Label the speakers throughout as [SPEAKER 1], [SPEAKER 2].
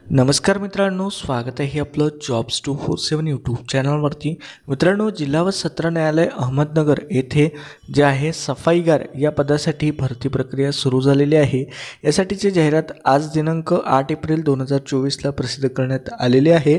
[SPEAKER 1] नमस्कार मित्रांनो, स्वागत आहे आपलं जॉब्स 247 यूट्यूब चॅनलवरती. मित्रांनो, जिल्हा व सत्र न्यायालय अहमदनगर येथे जे आहे सफाईगार या पदासाठी भरती प्रक्रिया सुरू झालेली आहे. यासाठीची जाहिरात आज दिनांक 8 एप्रिल 2024ला प्रसिद्ध करण्यात आलेली आहे.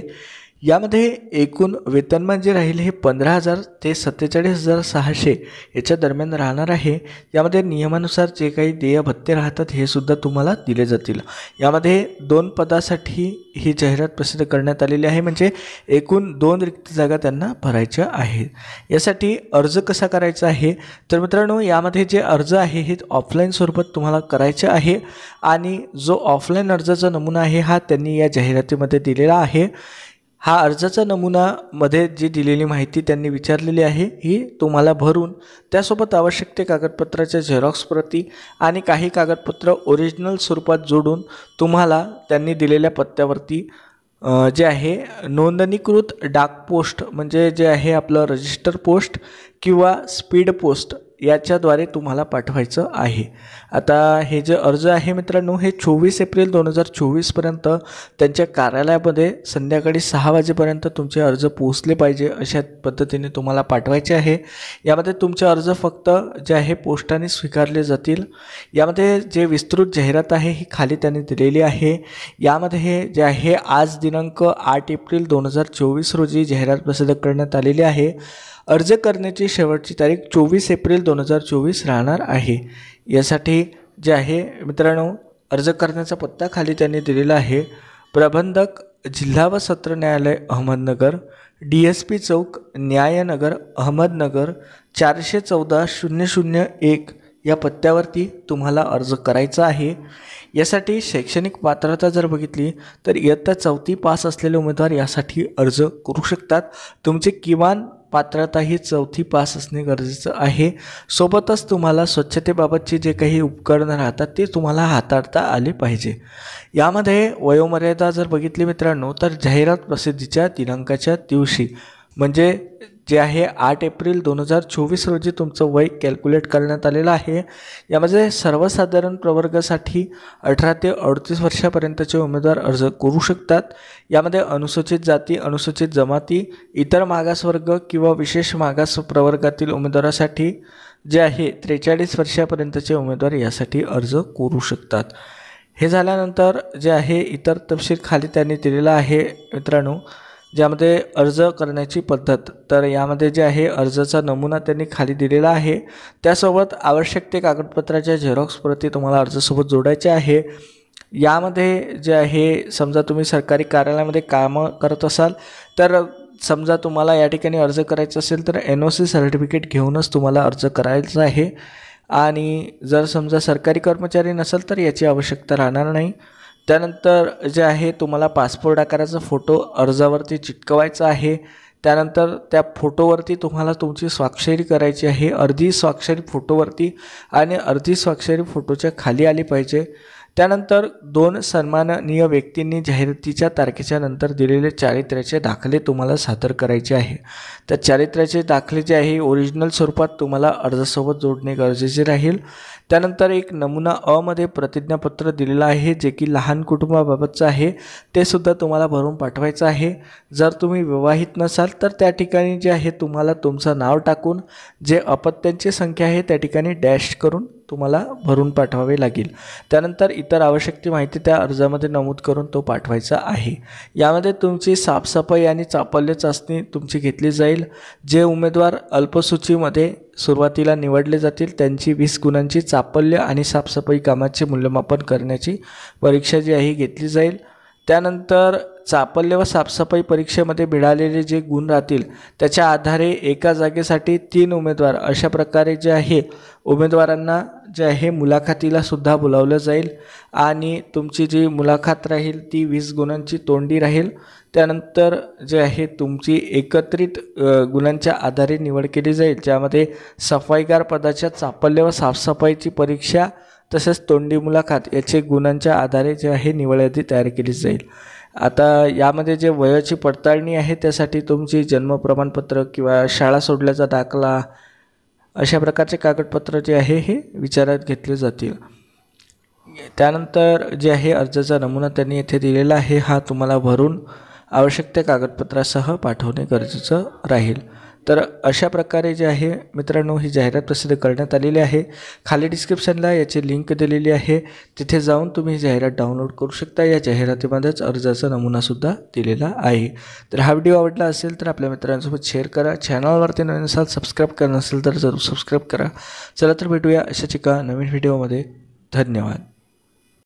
[SPEAKER 1] यामध्ये एकूण वेतनमान जे राहील हे 15,000 ते 47,600 याच्या दरम्यान राहणार आहे. यामध्ये नियमानुसार जे काही देय भत्ते राहतात हे सुद्धा तुम्हाला दिले जातील. यामध्ये 2 पदासाठी ही जाहिरात प्रसिद्ध करण्यात आलेली आहे, म्हणजे एकूण 2 रिक्त जागा त्यांना भरायच्या आहेत. यासाठी अर्ज कसा करायचा आहे तर मित्रांनो, यामध्ये जे अर्ज आहे हे ऑफलाईन स्वरूपात तुम्हाला करायचे आहे आणि जो ऑफलाईन अर्जाचा नमुना आहे हा त्यांनी या जाहिरातीमध्ये दिलेला आहे. हा अर्जाचा नमुनामध्ये जी दिलेली माहिती त्यांनी विचारलेली आहे ही तुम्हाला भरून त्यासोबत आवश्यक ते कागदपत्राच्या झेरॉक्स प्रती आणि काही कागदपत्र ओरिजिनल स्वरूपात जोडून तुम्हाला त्यांनी दिलेल्या पत्त्यावरती जे आहे नोंदणीकृत डाक पोस्ट म्हणजे जे आहे आपलं रजिस्टर पोस्ट किंवा स्पीड पोस्ट याच्याद्वारे तुम्हाला पाठवायचं आहे. आता हे जे अर्ज आहे मित्रांनो, हे 24 एप्रिल 2024पर्यंत त्यांच्या कार्यालयामध्ये संध्याकाळी 6 वाजेपर्यंत तुमचे अर्ज पोहोचले पाहिजे अशा पद्धतीने तुम्हाला पाठवायचे आहे. यामध्ये तुमचे अर्ज फक्त जे आहे पोस्टाने स्वीकारले जातील. यामध्ये जे विस्तृत जाहिरात आहे ही खाली त्यांनी दिलेली आहे. यामध्ये हे जे आहे आज दिनांक 8 एप्रिल 2024 रोजी जाहिरात प्रसिद्ध करण्यात आलेली आहे. अर्ज करण्याची शेवटची तारीख 24 एप्रिल 2024 राहणार आहे. यासाठी जे आहे मित्रांनो, अर्ज करण्याचा पत्ता खाली त्यांनी दिलेला आहे. प्रबंधक जिल्हा व सत्र न्यायालय अहमदनगर, DSP चौक, न्यायनगर, अहमदनगर 414-001 या पत्त्यावरती तुम्हाला अर्ज करायचा आहे. यासाठी शैक्षणिक पात्रता जर बघितली तर इयत्ता 4थी पास असलेले उमेदवार यासाठी अर्ज करू शकतात. तुमची किमान पात्रता ही 4थी पास असणे गरजेचं आहे. सोबतच तुम्हाला स्वच्छतेबाबतचे जे काही उपकरणं राहतात ते तुम्हाला हाताळता आले पाहिजे. यामध्ये वयोमर्यादा जर बघितली मित्रांनो तर जाहिरात प्रसिद्धीच्या दिनांकाच्या दिवशी म्हणजे जे आहे 8 एप्रिल 2024 रोजी तुमचं वय कॅल्क्युलेट करण्यात आलेलं आहे. यामध्ये सर्वसाधारण प्रवर्गासाठी 18 ते 38 वर्षापर्यंतचे उमेदवार अर्ज करू शकतात. यामध्ये अनुसूचित जाती, अनुसूचित जमाती, इतर मागासवर्ग किंवा विशेष मागास प्रवर्गातील उमेदवारासाठी जे आहे 43 वर्षापर्यंतचे उमेदवार यासाठी अर्ज करू शकतात. हे झाल्यानंतर जे आहे इतर तपशील खाली त्यांनी दिलेला आहे मित्रांनो, ज्यामध्ये अर्ज करण्याची पद्धत. तर यामध्ये जे आहे अर्जाचा नमुना त्यांनी खाली दिलेला आहे. त्यासोबत आवश्यक ते कागदपत्राच्या झेरॉक्स प्रती तुम्हाला अर्जासोबत जोडायचे आहे. यामध्ये जे आहे समजा तुम्ही सरकारी कार्यालयामध्ये कामं करत असाल तर समजा तुम्हाला या ठिकाणी अर्ज करायचा असेल तर NOC सर्टिफिकेट घेऊनच तुम्हाला अर्ज करायचा आहे. आणि जर समजा सरकारी कर्मचारी नसेल तर याची आवश्यकता राहणार नाही. त्यानंतर जे आहे तुम्हाला पासपोर्ट आकाराचा फोटो अर्जावरती चिटकवायचा आहे. त्यानंतर त्या फोटोवरती तुम्हाला तुमची स्वाक्षरी करायची आहे. अर्धी स्वाक्षरी फोटोवरती आणि अर्धी स्वाक्षरी फोटोच्या खाली आली पाहिजे. त्यानंतर 2 सन्माननीय व्यक्तींनी जाहिरातीच्या तारखेच्या नंतर दिलेले चारित्र्याचे दाखले तुम्हाला सादर करायचे आहे. त्या चारित्र्याचे दाखले जे आहे ओरिजिनल स्वरूपात तुम्हाला अर्जासोबत जोडणे गरजेचे राहील. त्यानंतर एक नमुना मध्ये प्रतिज्ञापत्र दिलेलं आहे जे की लहान कुटुंबाबाबतचं आहे. ते सुद्धा तुम्हाला भरून पाठवायचं आहे. जर तुम्ही विवाहित नसाल तर त्या ठिकाणी जे आहे तुम्हाला तुमचं नाव टाकून जे अपत्यांची संख्या आहे त्या ठिकाणी डॅश करून तुम्हाला भरून पाठवावे लागेल. त्यानंतर इतर आवश्यक ती माहिती त्या अर्जामध्ये नमूद करून तो पाठवायचा आहे. यामध्ये तुमची साफसफाई आणि चापल्य चाचणी तुमची घेतली जाईल. जे उमेदवार अल्पसूचीमध्ये सुरुवातीला निवडले जातील त्यांची 20 गुणांची चापल्य आणि साफसफाई कामाचे मूल्यमापन करण्याची परीक्षा जी आहे घेतली जाईल. त्यानंतर चापल्य व साफसफाई परीक्षेमध्ये मिळालेले जे गुण राहतील त्याच्या आधारे एका जागेसाठी 3 उमेदवार अशा प्रकारे जे आहे उमेदवारांना जे आहे मुलाखतीला सुद्धा बोलावलं जाईल. आणि तुमची जी मुलाखत राहील ती 20 गुणांची तोंडी राहील. त्यानंतर जे आहे तुमची एकत्रित गुणांच्या आधारे निवड केली जाईल, ज्यामध्ये सफाईगार पदाच्या चापल्य व साफसफाईची परीक्षा तसेच तोंडी मुलाखत याचे गुणांच्या आधारे जे आहे निवड यादी तयार केली जाईल. आता यामध्ये जे वयाची पडताळणी आहे त्यासाठी तुमची जन्म प्रमाणपत्र किंवा शाळा सोडल्याचा दाखला अशा प्रकारचे कागदपत्र जे आहे हे विचारात घेतले जातील. त्यानंतर जे आहे अर्जाचा नमुना त्यांनी येथे दिलेला आहे, हा तुम्हाला भरून आवश्यक त्या कागदपत्रासह पाठवणे गरजेचं राहील. तर अशा प्रकारे जे आहे मित्रांनो ही जाहिरात प्रसिद्ध करण्यात आलेली आहे. खाली डिस्क्रिप्शनला याची लिंक दिलेली आहे, तिथे जाऊन तुम्ही ही जाहिरात डाउनलोड करू शकता. या जाहिरातीमध्येच अर्जाचा नमुनासुद्धा दिलेला आहे. तर हा व्हिडिओ आवडला असेल तर आपल्या मित्रांसोबत शेअर करा. चॅनलवरती नवीन असाल, सबस्क्राईब करा नसेल तर जरूर सबस्क्राईब करा. चला तर भेटूया अशाच एका नवीन व्हिडिओमध्ये. धन्यवाद.